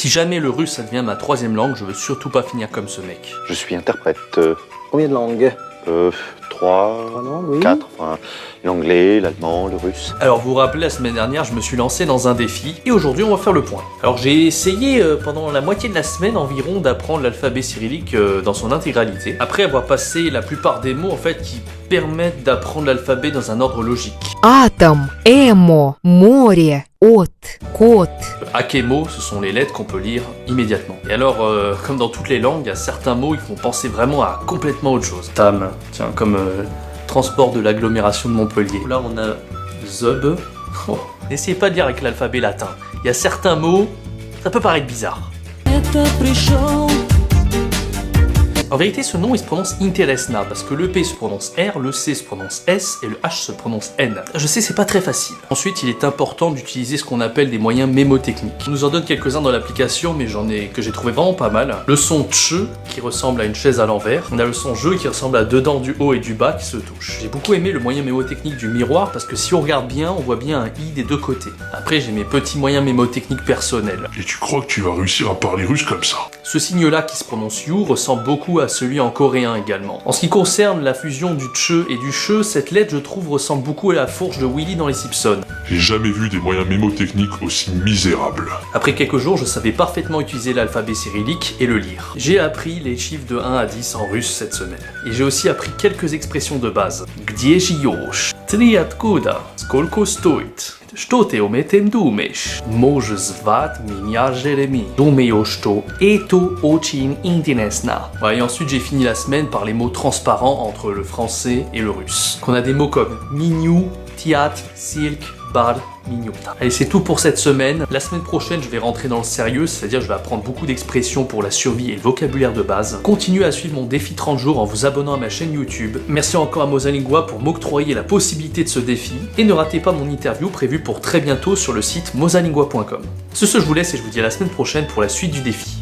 Si jamais le russe ça devient ma troisième langue, je veux surtout pas finir comme ce mec. Je suis interprète. Combien de langues? 3, langues, oui. 4, enfin, l'anglais, l'allemand, le russe. Alors vous vous rappelez, la semaine dernière, je me suis lancé dans un défi et aujourd'hui on va faire le point. Alors j'ai essayé pendant la moitié de la semaine environ d'apprendre l'alphabet cyrillique dans son intégralité, après avoir passé la plupart des mots en fait qui permettent d'apprendre l'alphabet dans un ordre logique. Атом, эмо, море, от, кот. Akemo, ce sont les lettres qu'on peut lire immédiatement. Et alors, comme dans toutes les langues, il y a certains mots qui font penser vraiment à complètement autre chose. Tam, tiens, comme transport de l'agglomération de Montpellier. Là, on a Zob. Oh, n'essayez pas de lire avec l'alphabet latin. Il y a certains mots, ça peut paraître bizarre. En vérité, ce nom il se prononce Interesna parce que le P se prononce R, le C se prononce S et le H se prononce N. Je sais, c'est pas très facile. Ensuite, il est important d'utiliser ce qu'on appelle des moyens mémotechniques. On nous en donne quelques-uns dans l'application, mais que j'ai trouvé vraiment pas mal. Le son tche qui ressemble à une chaise à l'envers. On a le son je qui ressemble à deux dents du haut et du bas qui se touchent. J'ai beaucoup aimé le moyen mémotechnique du miroir parce que si on regarde bien, on voit bien un i des deux côtés. Après, j'ai mes petits moyens mémotechniques personnels. Et tu crois que tu vas réussir à parler russe comme ça? Ce signe-là qui se prononce you ressemble beaucoup à celui en coréen également. En ce qui concerne la fusion du tche et du che, cette lettre je trouve ressemble beaucoup à la fourche de Willy dans les Simpsons. J'ai jamais vu des moyens mémotechniques aussi misérables. Après quelques jours, je savais parfaitement utiliser l'alphabet cyrillique et le lire. J'ai appris les chiffres de 1 à 10 en russe cette semaine. Et j'ai aussi appris quelques expressions de base. Gdzie żyjesz? Tri откуда? Skolko stoit? Что ты об этом думаешь? Можешь звать меня Jérémy. Думаю, что это очень интересно. Ouais, et ensuite, j'ai fini la semaine par les mots transparents entre le français et le russe. Qu'on a des mots comme mignou, tiat, silk, bar, mignota. Allez, c'est tout pour cette semaine. La semaine prochaine, je vais rentrer dans le sérieux, c'est-à-dire je vais apprendre beaucoup d'expressions pour la survie et le vocabulaire de base. Continuez à suivre mon défi 30 jours en vous abonnant à ma chaîne YouTube. Merci encore à Mosalingua pour m'octroyer la possibilité de ce défi. Et ne ratez pas mon interview prévue pour très bientôt sur le site mosalingua.com. Ce, je vous laisse et je vous dis à la semaine prochaine pour la suite du défi.